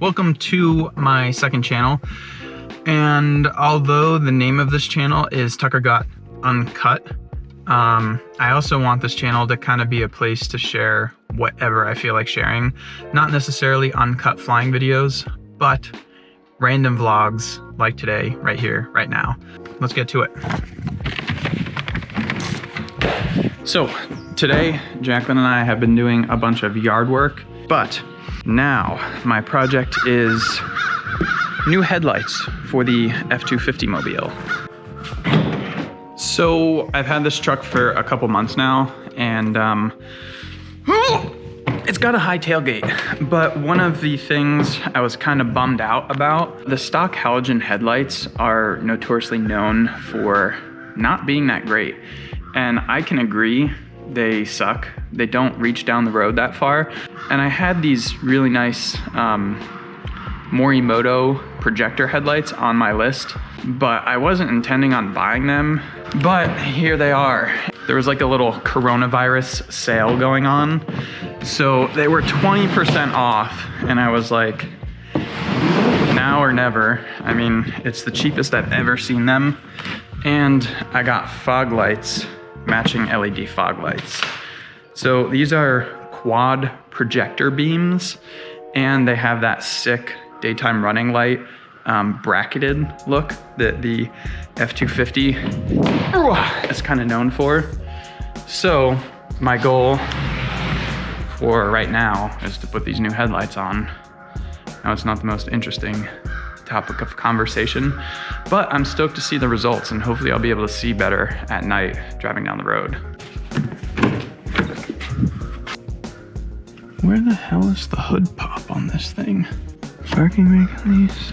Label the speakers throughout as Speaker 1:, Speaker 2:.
Speaker 1: Welcome to my second channel, and although the name of this channel is Gott, Uncut, I also want this channel to kind of be a place to share whatever I feel like sharing. Not necessarily uncut flying videos, but random vlogs like today, right here, right now. Let's get to it. So today, Jacqueline and I have been doing a bunch of yard work, but now my project is new headlights for the F-250 mobile. So I've had this truck for a couple months now, and it's got a high tailgate, but one of the things I was kind of bummed out about, the stock halogen headlights are notoriously known for not being that great. And I can agree, they suck. They don't reach down the road that far. And I had these really nice Morimoto projector headlights on my list, but I wasn't intending on buying them. But here they are. There was like a little coronavirus sale going on. So they were 20% off, and I was like, now or never. I mean, it's the cheapest I've ever seen them. And I got fog lights, matching LED fog lights. So these are quad projector beams, and they have that sick daytime running light bracketed look that the F-250 is kind of known for. So my goal for right now is to put these new headlights on. Now, it's not the most interesting topic of conversation, but I'm stoked to see the results, and hopefully I'll be able to see better at night driving down the road. Where the hell is the hood pop on this thing? Parking brake release.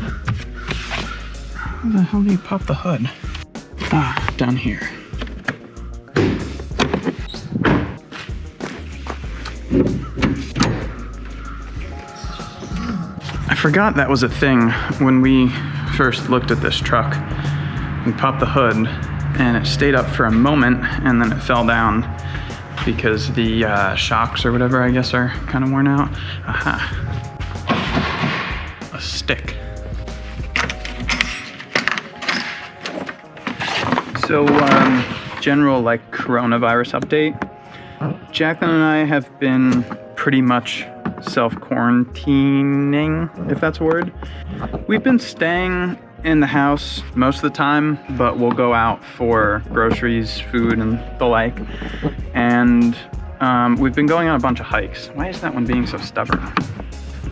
Speaker 1: How the hell do you pop the hood? Ah, down here. I forgot that was a thing when we first looked at this truck. We popped the hood and it stayed up for a moment, and then it fell down because the shocks or whatever, I guess, are kind of worn out. Aha. A stick. So, general like coronavirus update. Jacqueline and I have been pretty much self-quarantining, if that's a word. We've been staying in the house most of the time, but we'll go out for groceries, food, and the like. And we've been going on a bunch of hikes. Why is that one being so stubborn?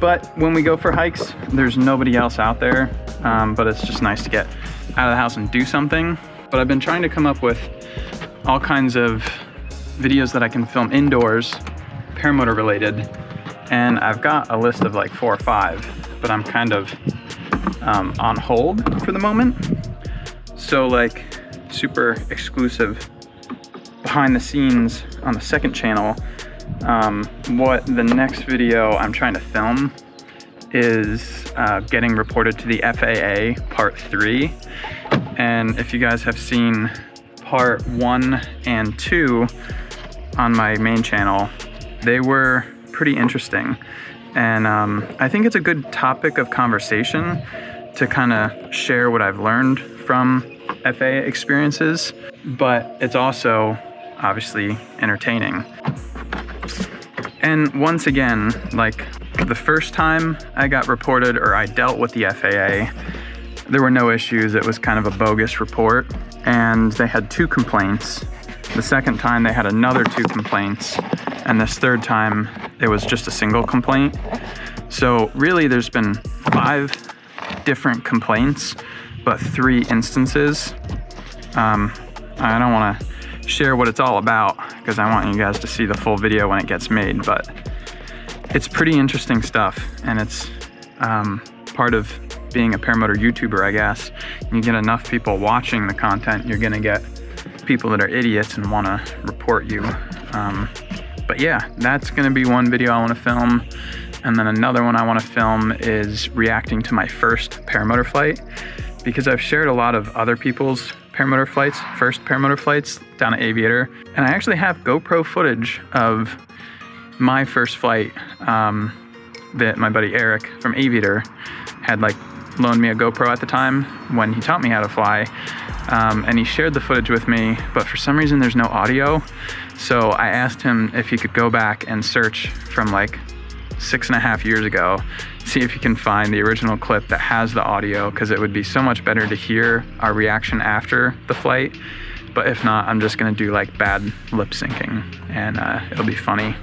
Speaker 1: But when we go for hikes, there's nobody else out there, but it's just nice to get out of the house and do something. But I've been trying to come up with all kinds of videos that I can film indoors, paramotor related, and I've got a list of like 4 or 5, but I'm kind of on hold for the moment. So like super exclusive behind the scenes on the second channel, what the next video I'm trying to film is getting reported to the FAA part 3. And if you guys have seen part 1 and 2 on my main channel, they were pretty interesting. And I think it's a good topic of conversation to kind of share what I've learned from FAA experiences, but it's also obviously entertaining. And once again, like the first time I got reported, or I dealt with the FAA, there were no issues. It was kind of a bogus report, and they had 2 complaints. The second time they had another 2 complaints, and this third time it was just a single complaint. So really there's been 5 different complaints, but 3 instances. I don't want to share what it's all about because I want you guys to see the full video when it gets made, but it's pretty interesting stuff, and it's part of being a paramotor YouTuber, I guess. You get enough people watching the content, you're gonna get people that are idiots and want to report you. But yeah, that's gonna be one video I want to film. And then another one I want to film is reacting to my first paramotor flight, because I've shared a lot of other people's paramotor flights, first paramotor flights down at Aviator. And I actually have GoPro footage of my first flight that my buddy Eric from Aviator had like loaned me a GoPro at the time when he taught me how to fly. And he shared the footage with me, but for some reason there's no audio. So I asked him if he could go back and search from like 6.5 years ago, see if he can find the original clip that has the audio, because it would be so much better to hear our reaction after the flight. But if not, I'm just gonna do like bad lip syncing, and it'll be funny.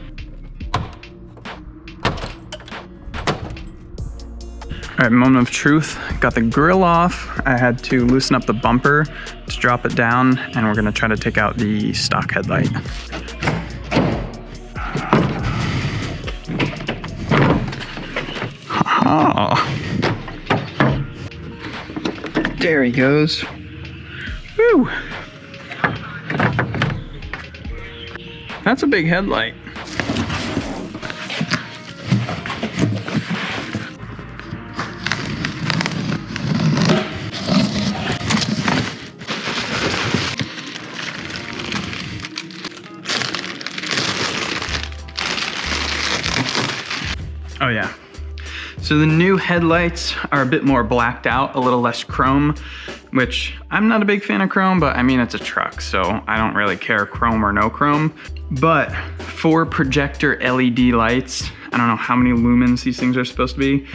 Speaker 1: All right, moment of truth. Got the grill off. I had to loosen up the bumper to drop it down, and we're gonna try to take out the stock headlight. Oh. There he goes. Woo! That's a big headlight. Oh yeah. So the new headlights are a bit more blacked out, a little less chrome, which I'm not a big fan of chrome, but I mean, it's a truck, so I don't really care chrome or no chrome. But for projector LED lights, I don't know how many lumens these things are supposed to be,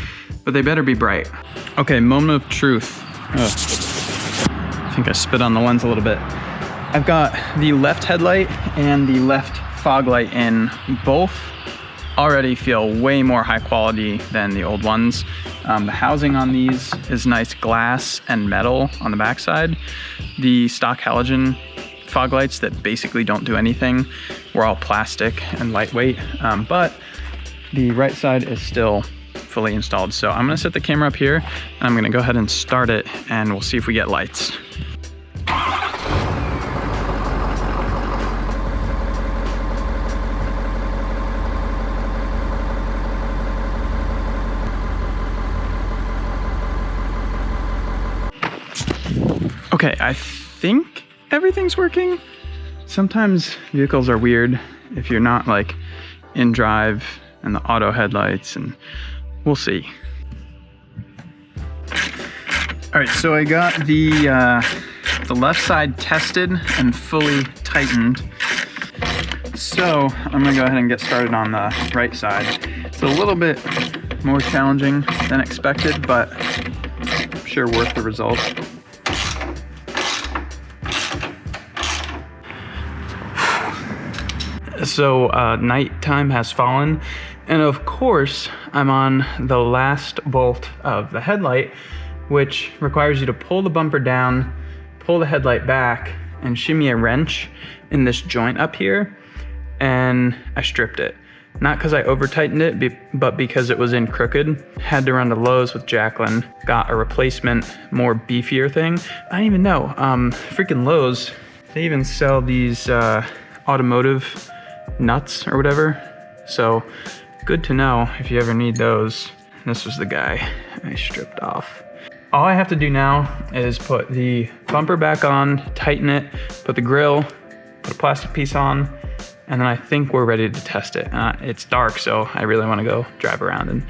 Speaker 1: but they better be bright. Okay, moment of truth. I think I spit on the lens a little bit. I've got the left headlight and the left fog light in. Both already feel way more high quality than the old ones. The housing on these is nice glass and metal on the backside. The stock halogen fog lights that basically don't do anything were all plastic and lightweight, but the right side is still fully installed. So I'm gonna set the camera up here, and I'm gonna go ahead and start it, and we'll see if we get lights. Okay, I think everything's working. Sometimes vehicles are weird if you're not like in drive and the auto headlights, and we'll see. All right, so I got the left side tested and fully tightened. So I'm gonna go ahead and get started on the right side. It's a little bit more challenging than expected, but I'm sure worth the results. So nighttime has fallen, and of course I'm on the last bolt of the headlight, which requires you to pull the bumper down, pull the headlight back, and shimmy a wrench in this joint up here, and I stripped it. Not because I over tightened it, but because it was in crooked. Had to run to Lowe's with Jacqueline, got a replacement, more beefier thing. I didn't even know, freaking Lowe's, they even sell these automotive nuts or whatever, so good to know if you ever need those. This was the guy I stripped off. All I have to do now is put the bumper back on, tighten it, put the grill, put a plastic piece on, and then I think we're ready to test it. It's dark, so I really want to go drive around and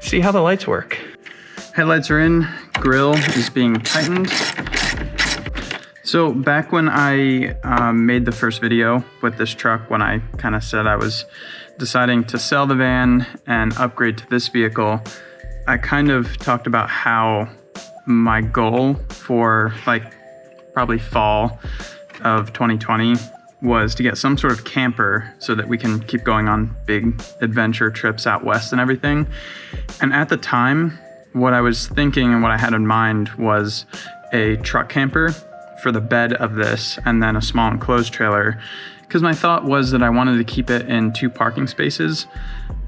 Speaker 1: see how the lights work. Headlights are in, grill is being tightened. So back when I made the first video with this truck, when I kind of said I was deciding to sell the van and upgrade to this vehicle, I kind of talked about how my goal for like probably fall of 2020 was to get some sort of camper so that we can keep going on big adventure trips out west and everything. And at the time, what I was thinking and what I had in mind was a truck camper for the bed of this, and then a small enclosed trailer, because my thought was that I wanted to keep it in 2 parking spaces.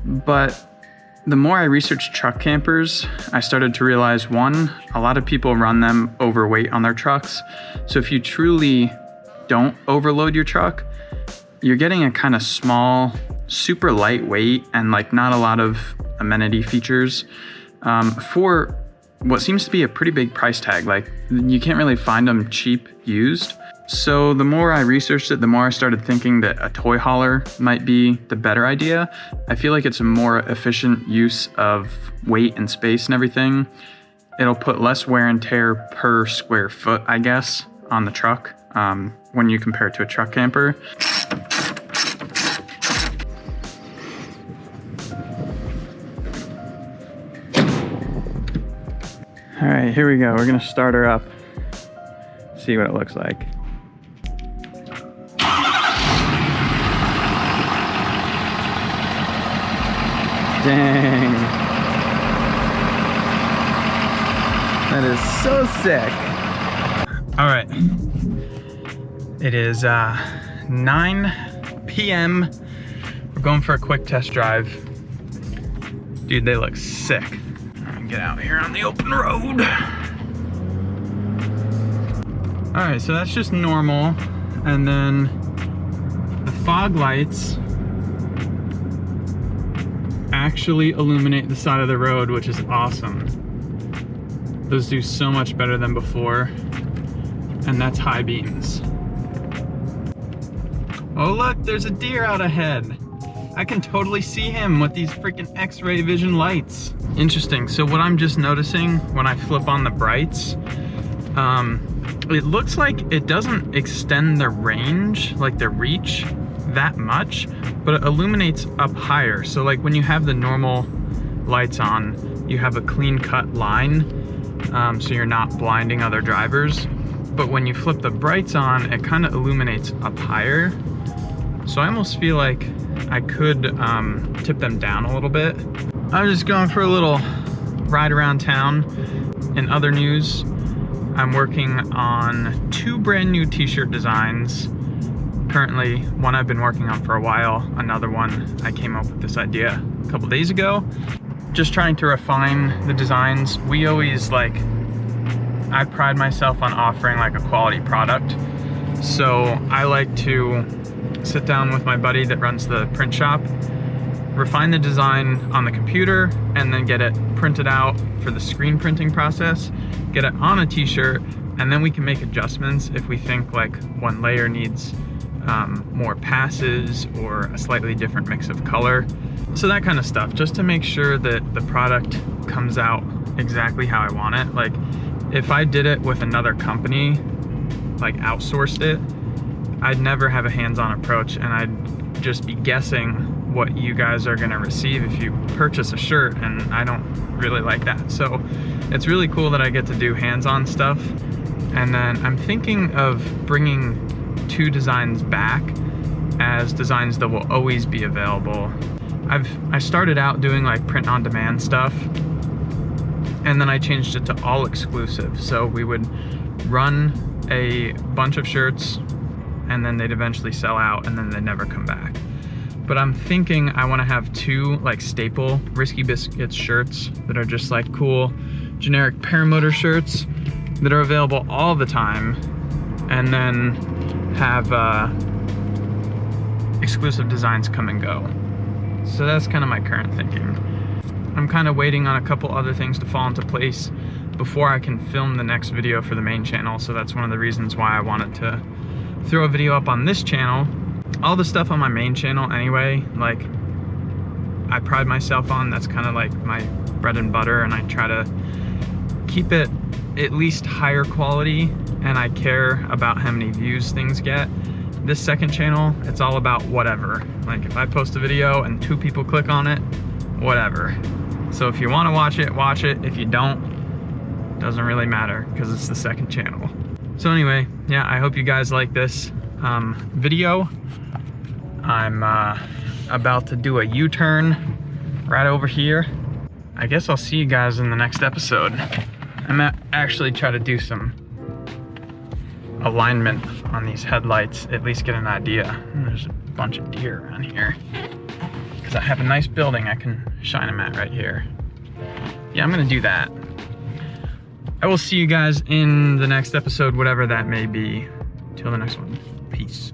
Speaker 1: But the more I researched truck campers, I started to realize, one, a lot of people run them overweight on their trucks. So if you truly don't overload your truck, you're getting a kind of small, super lightweight, and like not a lot of amenity features for what seems to be a pretty big price tag. Like, you can't really find them cheap used. So the more I researched it, the more I started thinking that a toy hauler might be the better idea. I feel like it's a more efficient use of weight and space and everything. It'll put less wear and tear per square foot, I guess, on the truck when you compare it to a truck camper. All right, here we go. We're gonna start her up, see what it looks like. Dang. That is so sick. All right. It is 9 p.m. We're going for a quick test drive. Dude, they look sick. Get out here on the open road. All right, so that's just normal. And then the fog lights actually illuminate the side of the road, which is awesome. Those do so much better than before. And that's high beams. Oh look, there's a deer out ahead. I can totally see him with these freaking X-ray vision lights. Interesting, so what I'm just noticing when I flip on the brights, it looks like it doesn't extend the range, like the reach, that much, but it illuminates up higher. So like when you have the normal lights on, you have a clean cut line, so you're not blinding other drivers. But when you flip the brights on, it kind of illuminates up higher. So I almost feel like I could tip them down a little bit. I'm just going for a little ride around town. In other news, I'm working on 2 brand new t-shirt designs. Currently, one I've been working on for a while, another one I came up with this idea a couple days ago. Just trying to refine the designs. We always I pride myself on offering like a quality product. So I like to sit down with my buddy that runs the print shop, refine the design on the computer, and then get it printed out for the screen printing process, get it on a t-shirt, and then we can make adjustments if we think like one layer needs more passes or a slightly different mix of color. So that kind of stuff, just to make sure that the product comes out exactly how I want it. Like if I did it with another company, like outsourced it, I'd never have a hands-on approach, and I'd just be guessing what you guys are gonna receive if you purchase a shirt, and I don't really like that. So it's really cool that I get to do hands-on stuff. And then I'm thinking of bringing 2 designs back as designs that will always be available. I started out doing like print on demand stuff, and then I changed it to all exclusive. So we would run a bunch of shirts, and then they'd eventually sell out, and then they'd never come back. But I'm thinking I want to have 2 like staple Risky Biscuits shirts that are just like cool generic paramotor shirts that are available all the time, and then have exclusive designs come and go. So that's kind of my current thinking. I'm kind of waiting on a couple other things to fall into place before I can film the next video for the main channel. So that's one of the reasons why I wanted to throw a video up on this channel. All the stuff on my main channel anyway, like I pride myself on, that's kind of like my bread and butter, and I try to keep it at least higher quality, and I care about how many views things get. This second channel, it's all about whatever. Like if I post a video and 2 people click on it, whatever. So if you want to watch it, watch it. If you don't, doesn't really matter, because it's the second channel. So anyway, yeah, I hope you guys like this video. I'm about to do a U-turn right over here. I guess I'll see you guys in the next episode. I'm actually try to do some alignment on these headlights, at least get an idea. There's a bunch of deer around here, because I have a nice building I can shine them at right here. Yeah, I'm gonna do that. I will see you guys in the next episode, whatever that may be. Till the next one, peace.